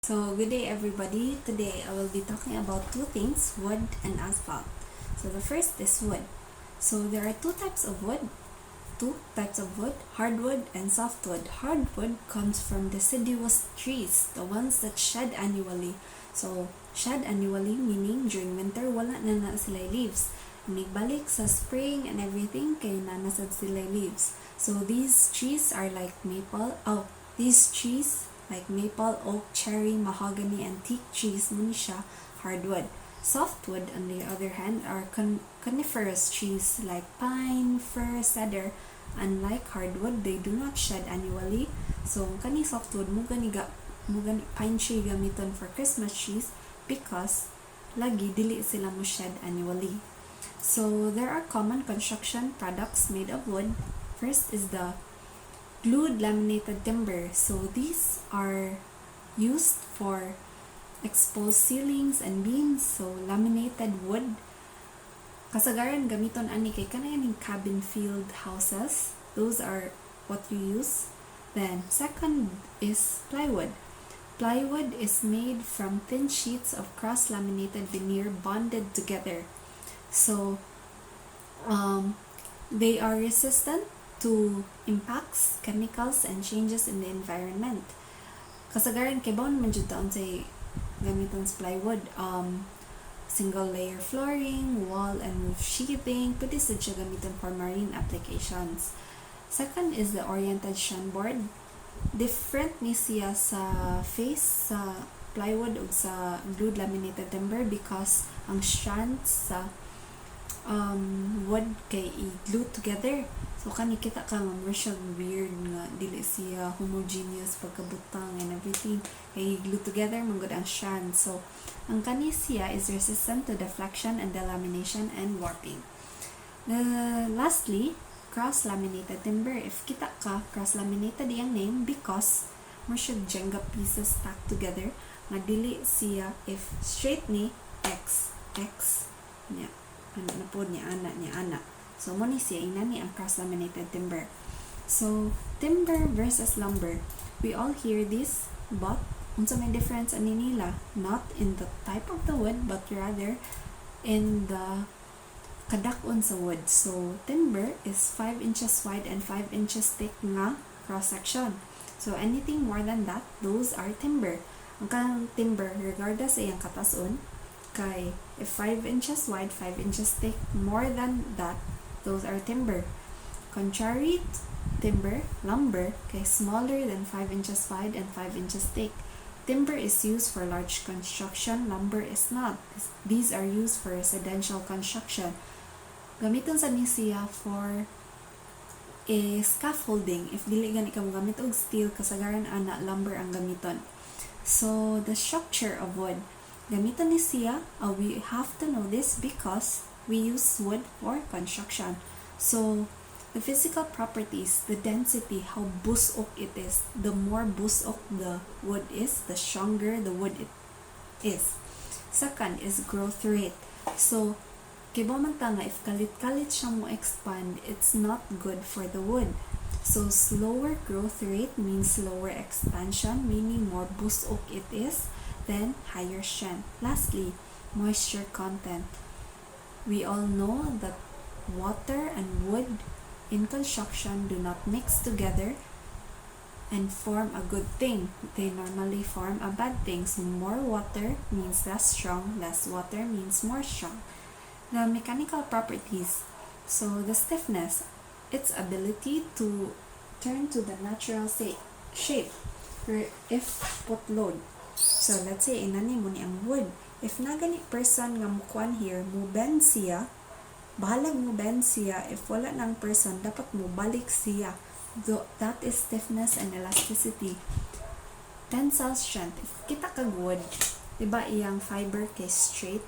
So, good day everybody. Today I will be talking about two things, wood and asphalt. So, the first is wood. So, there are two types of wood. Hardwood and softwood. Hardwood comes from deciduous trees, the ones that shed annually. So, shed annually meaning during winter wala na sila leaves. Nagbalik sa spring and everything kay nanasad sila leaves. So, these trees, like maple, oak, cherry, mahogany, and teak trees, muna siya hardwood. Softwood, on the other hand, are coniferous trees like pine, fir, cedar. Unlike hardwood, they do not shed annually. So, kani softwood, mo gani pine tree gamiton for Christmas trees because lagi dili sila mo shed annually. So, there are common construction products made of wood. First is the glued laminated timber. So these are used for exposed ceilings and beams. So laminated wood kasagaran gamiton ani kay kanayaning cabin field houses. Those are what you use. Then second is plywood. Plywood is made from thin sheets of cross-laminated veneer bonded together. So they are resistant to impacts, chemicals, and changes in the environment. Kasagaran kay bawon man jud taon say gamiton sa plywood, single layer flooring, wall and roof sheathing, pwede sad siya gamiton for marine applications. Second is the oriented strand board. Different ni siya sa face sa plywood ug sa glued laminated timber because ang strands sa wood kay i-glue together. So kani kita ka nga more siya weird nga dili siya homogeneous pagkabutang and everything kay glue together man gud ang strand. So ang kani siya is resistant to deflection and delamination and warping. Lastly, cross-laminated timber. If kita ka, cross-laminated iyang name because more siya Jenga pieces stacked together nga dili siya if straight ni X niya ano na po niya ana. So mo ni siya inani ang cross-laminated timber. So timber versus lumber, we all hear this, but unsa may difference ani nila? Not in the type of the wood but rather in the kadak-on sa wood. So timber is 5 inches wide and 5 inches thick nga cross section. So anything more than that, those are timber. Ang kanang timber regardless sa iyang katason kay if 5 inches wide, 5 inches thick, more than that, those are timber. Contrary timber, lumber, kay smaller than 5 inches wide and 5 inches thick. Timber is used for large construction, lumber is not. These are used for residential construction. Gamiton sa ni siya for scaffolding. If dili gani ka mo gamit og steel, kasagaran ana lumber ang gamiton. So the structure of wood, gamiton ni siya, we have to know this because we use wood for construction. So the physical properties, the density, how busok it is, the more busok the wood is, the stronger the wood it is. Second is growth rate. So kay man ta nga if kalit-kalit siya mo expand, it's not good for the wood. So slower growth rate means slower expansion, meaning more busok it is, then higher strength. Lastly, moisture content. We all know that water and wood in construction do not mix together and form a good thing. They normally form a bad thing. So more water means less strong, less water means more strong. The mechanical properties. So the stiffness, its ability to turn to the natural shape if put load. So let's say inani mo ni ang wood. If nagani person nga mukuan here, mo bend siya, bahalag mo bend siya. If wala nang person, dapat mo balik siya. That is stiffness and elasticity. Tensile strength. If kita kag wood, diba iyang fiber kay straight?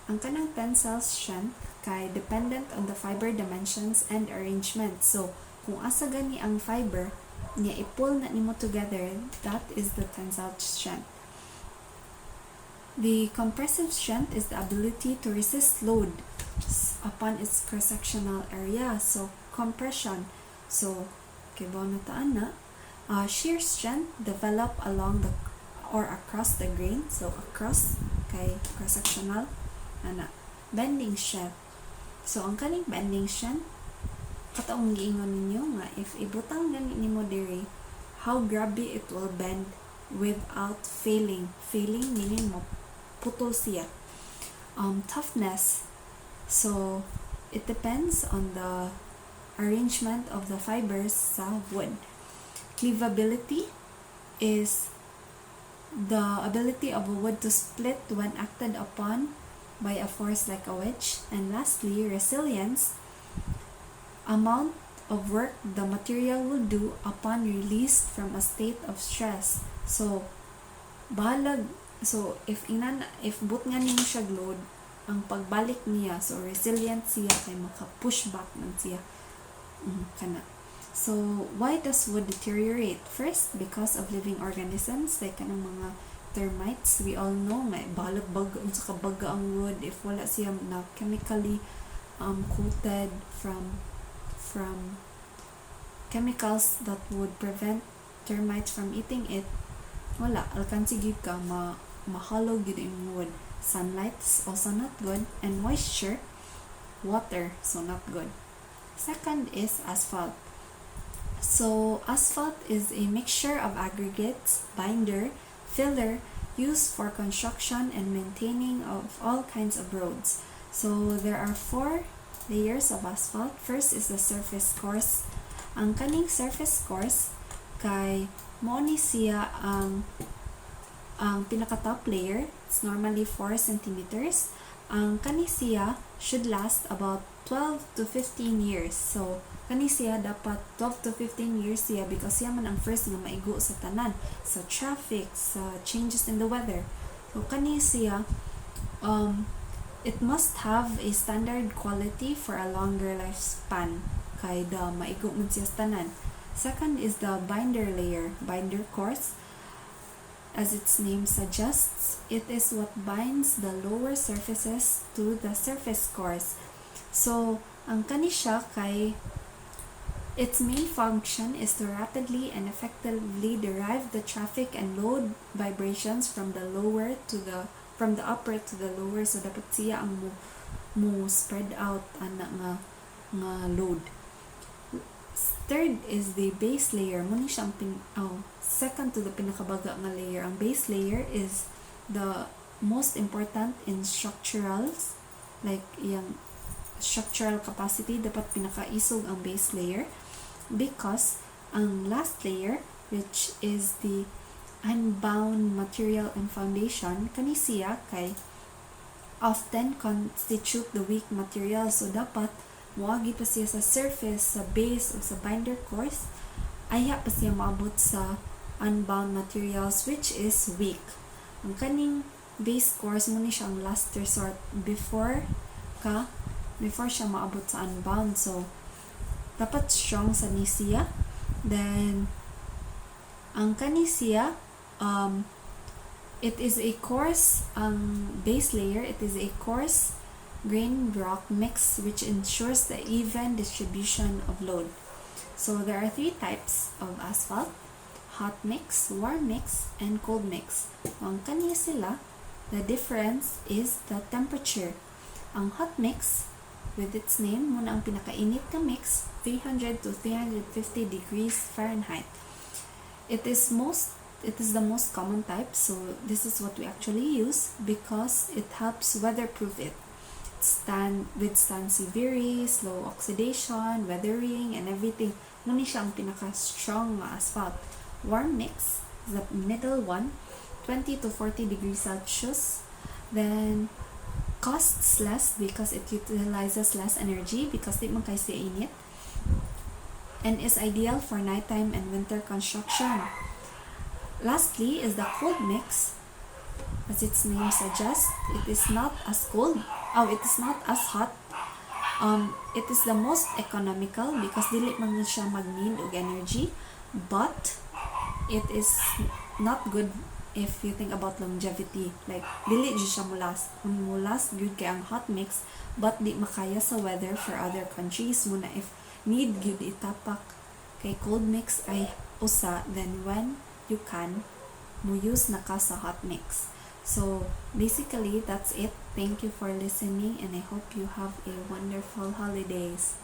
Ang kanang tensile strength kay dependent on the fiber dimensions and arrangement. So kung asa gani ang fiber niya i-pull na nimo together, that is the tensile strength. The compressive strength is the ability to resist load upon its cross-sectional area. So compression. So kay na taan na shear strength develop along the or across the grain. So across kay cross-sectional ana bending strength. So ang kaning bending strength kataong giingon ninyo nga if ibutang gani nimo diri, how grabe it will bend without failing. Failing meaning mo putol siya. Toughness, so it depends on the arrangement of the fibers sa wood. Cleavability is the ability of a wood to split when acted upon by a force like a wedge. And lastly, resilience, amount of work the material will do upon release from a state of stress. So balag, so if but nga nimo siya load, ang pagbalik niya, so resilient siya kay maka-push back man siya. Kana. So why does wood deteriorate? First, because of living organisms like kanang mga termites. We all know nga balag-bag unsa kabaga ang wood if wala siya na chemically coated from chemicals that would prevent termites from eating it. Wala, alkansi gyud ka mahalo gyud yung wood. Sunlight is also not good, and moisture, water, so not good. Second is asphalt. So asphalt is a mixture of aggregates, binder, filler used for construction and maintaining of all kinds of roads. So there are 4 layers of asphalt. First is the surface course. Ang kaning surface course kay mo ni siya ang pinaka top layer. It's normally 4 centimeters. Ang kani siya should last about 12 to 15 years. So kani siya dapat 12 to 15 years siya because siya man ang first nga maigo sa tanan, sa traffic, sa changes in the weather. So kani siya it must have a standard quality for a longer lifespan kay da maigo man siya sa tanan. Second is the binder layer, binder course. As its name suggests, it is what binds the lower surfaces to the surface course. So ang kani siya kay its main function is to rapidly and effectively derive the traffic and load vibrations from the upper to the lower. So dapat siya ang mo spread out ana nga load. Third is the base layer. Muna siyang second to the pinakabaga nga layer. Ang base layer is the most important in structurals, like yung structural capacity, dapat pinakaisog ang base layer because ang last layer, which is the unbound material and foundation, kani siya kay often constitute the weak material. So dapat muagi pa siya sa surface, sa base, o sa binder course, aya pa siya maabot sa unbound materials which is weak. Ang kaning base course mo ni siya ang last resort before siya maabot sa unbound. So dapat strong sa ni siya. Then ang kani siya it is a coarse base layer. It is a coarse grain rock mix which ensures the even distribution of load. So there are 3 types of asphalt: hot mix, warm mix, and cold mix. Ang kanya sila, the difference is the temperature. Ang hot mix, with its name, muna ang pinakainit ka mix, 300 to 350 degrees Fahrenheit. It is the most common type, so this is what we actually use because it helps weatherproof it. Withstand severe, slow oxidation, weathering, and everything. Ngunit siya ang pinaka-strong na asphalt. Warm mix is the middle one, 20 to 40 degrees Celsius. Then costs less because it utilizes less energy because di man kay siya init, and is ideal for nighttime and winter construction. Lastly is the cold mix. As its name suggests, it is not as hot. It is the most economical because dili man siya mag-need og energy, but it is not good if you think about longevity. Like dili jud siya mulast good kay ang hot mix, but di makaya sa weather for other countries. Muna if need gyud itapak kay cold mix ay usa, then when you can mo use na ka sa hot mix. So basically that's it. Thank you for listening and I hope you have a wonderful holidays.